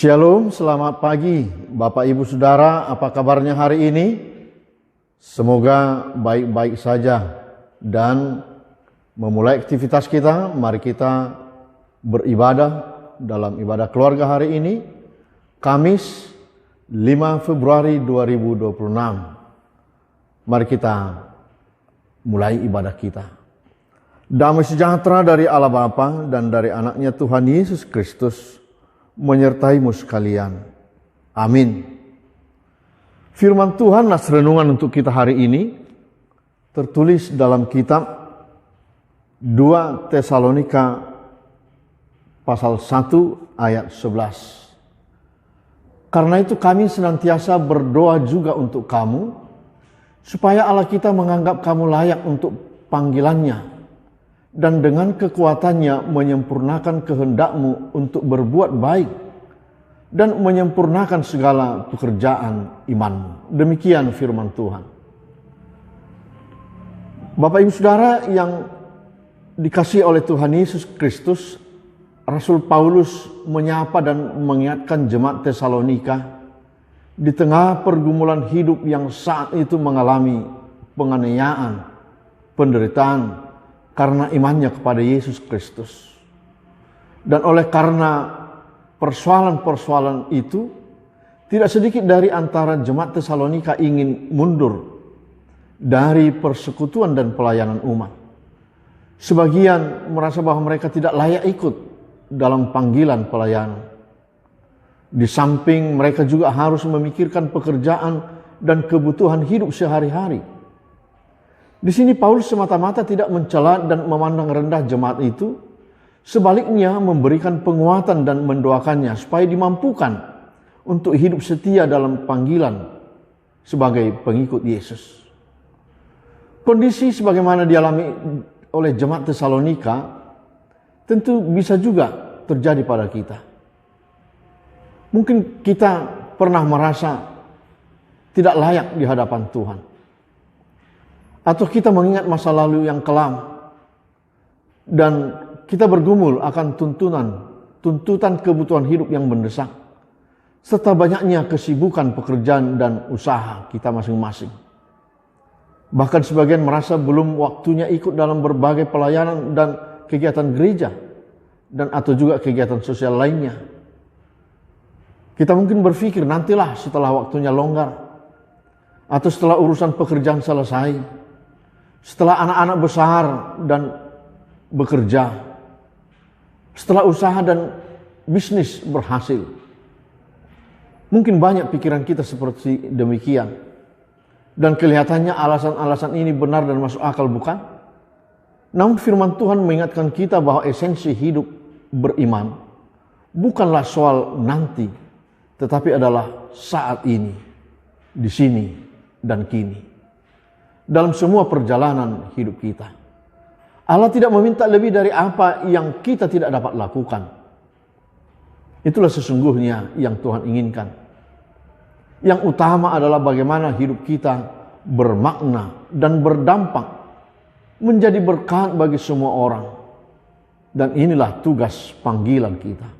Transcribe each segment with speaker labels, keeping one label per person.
Speaker 1: Shalom, selamat pagi Bapak Ibu Saudara, apa kabarnya hari ini? Semoga baik-baik saja dan memulai aktivitas kita. Mari kita beribadah dalam ibadah keluarga hari ini, Kamis 5 Februari 2026. Mari kita mulai ibadah kita. Damai sejahtera dari Allah Bapa dan dari anaknya Tuhan Yesus Kristus menyertaimu sekalian. Amin. Firman Tuhan nas renungan untuk kita hari ini tertulis dalam kitab 2 Tesalonika pasal 1 ayat 11. Karena itu kami senantiasa berdoa juga untuk kamu, supaya Allah kita menganggap kamu layak untuk panggilannya, dan dengan kekuatannya menyempurnakan kehendakmu untuk berbuat baik dan menyempurnakan segala pekerjaan imanmu. Demikian firman Tuhan. Bapak Ibu Saudara yang dikasihi oleh Tuhan Yesus Kristus, Rasul Paulus menyapa dan mengingatkan jemaat Tesalonika di tengah pergumulan hidup yang saat itu mengalami penganiayaan, penderitaan, karena imannya kepada Yesus Kristus. Dan oleh karena persoalan-persoalan itu, tidak sedikit dari antara jemaat Tesalonika ingin mundur dari persekutuan dan pelayanan umat. Sebagian merasa bahwa mereka tidak layak ikut dalam panggilan pelayanan. Di samping mereka juga harus memikirkan pekerjaan dan kebutuhan hidup sehari-hari. Di sini Paulus semata-mata tidak mencela dan memandang rendah jemaat itu, sebaliknya memberikan penguatan dan mendoakannya supaya dimampukan untuk hidup setia dalam panggilan sebagai pengikut Yesus. Kondisi sebagaimana dialami oleh jemaat Tesalonika tentu bisa juga terjadi pada kita. Mungkin kita pernah merasa tidak layak di hadapan Tuhan. Atau kita mengingat masa lalu yang kelam dan kita bergumul akan tuntutan kebutuhan hidup yang mendesak, serta banyaknya kesibukan pekerjaan dan usaha kita masing-masing. Bahkan sebagian merasa belum waktunya ikut dalam berbagai pelayanan dan kegiatan gereja dan atau juga kegiatan sosial lainnya. Kita mungkin berpikir nantilah setelah waktunya longgar, atau setelah urusan pekerjaan selesai, setelah anak-anak besar dan bekerja, setelah usaha dan bisnis berhasil. Mungkin banyak pikiran kita seperti demikian. Dan kelihatannya alasan-alasan ini benar dan masuk akal, bukan? Namun firman Tuhan mengingatkan kita bahwa esensi hidup beriman bukanlah soal nanti, tetapi adalah saat ini, di sini dan kini. Dalam semua perjalanan hidup kita, Allah tidak meminta lebih dari apa yang kita tidak dapat lakukan. Itulah sesungguhnya yang Tuhan inginkan. Yang utama adalah bagaimana hidup kita bermakna dan berdampak, menjadi berkat bagi semua orang. Dan inilah tugas panggilan kita.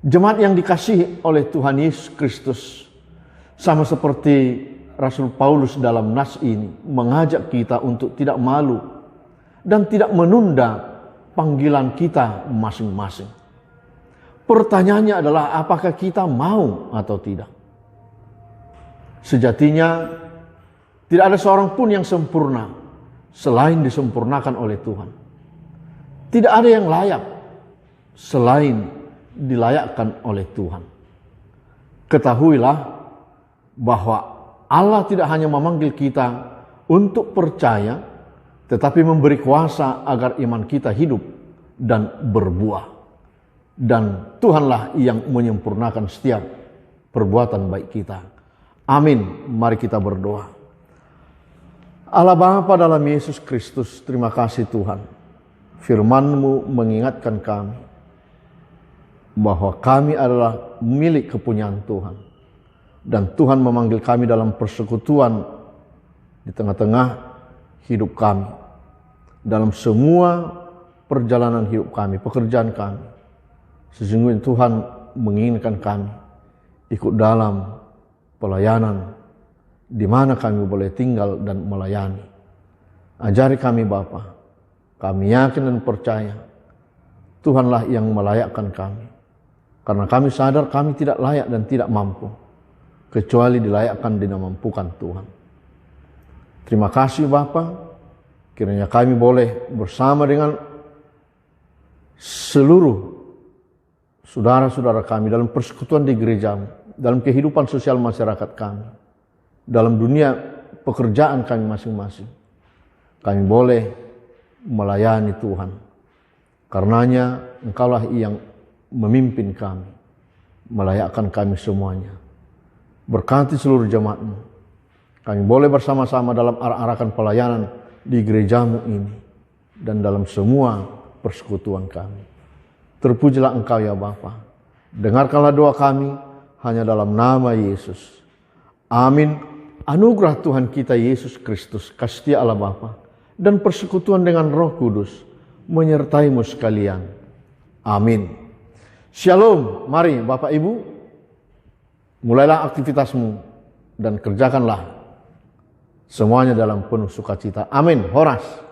Speaker 1: Jemaat yang dikasihi oleh Tuhan Yesus Kristus, sama seperti Rasul Paulus dalam nas ini, mengajak kita untuk tidak malu dan tidak menunda panggilan kita masing-masing. Pertanyaannya adalah apakah kita mau atau tidak? Sejatinya tidak ada seorang pun yang sempurna selain disempurnakan oleh Tuhan. Tidak ada yang layak selain dilayakkan oleh Tuhan. Ketahuilah bahwa Allah tidak hanya memanggil kita untuk percaya, tetapi memberi kuasa agar iman kita hidup dan berbuah. Dan Tuhanlah yang menyempurnakan setiap perbuatan baik kita. Amin. Mari kita berdoa. Allah Bapa dalam Yesus Kristus, terima kasih Tuhan. Firman-Mu mengingatkan kami bahwa kami adalah milik kepunyaan Tuhan. Dan Tuhan memanggil kami dalam persekutuan di tengah-tengah hidup kami. Dalam semua perjalanan hidup kami, pekerjaan kami. Sesungguhnya Tuhan menginginkan kami ikut dalam pelayanan di mana kami boleh tinggal dan melayani. Ajari kami Bapa, kami yakin dan percaya Tuhanlah yang melayakkan kami. Karena kami sadar kami tidak layak dan tidak mampu, kecuali dilayakkan dan dimampukan Tuhan. Terima kasih Bapa, kiranya kami boleh bersama dengan seluruh saudara-saudara kami dalam persekutuan di gereja, dalam kehidupan sosial masyarakat kami, dalam dunia pekerjaan kami masing-masing. Kami boleh melayani Tuhan. Karenanya Engkaulah yang memimpin kami, melayakkan kami semuanya. Berkati seluruh jemaat-Mu. Kami boleh bersama-sama dalam arak-arakan pelayanan di gereja-Mu ini dan dalam semua persekutuan kami. Terpujilah Engkau ya Bapa. Dengarkanlah doa kami hanya dalam nama Yesus. Amin. Anugerah Tuhan kita Yesus Kristus, kasih Allah Bapa, dan persekutuan dengan Roh Kudus menyertai-mu sekalian. Amin. Shalom. Mari Bapak Ibu, mulailah aktivitasmu dan kerjakanlah semuanya dalam penuh sukacita. Amin. Horas.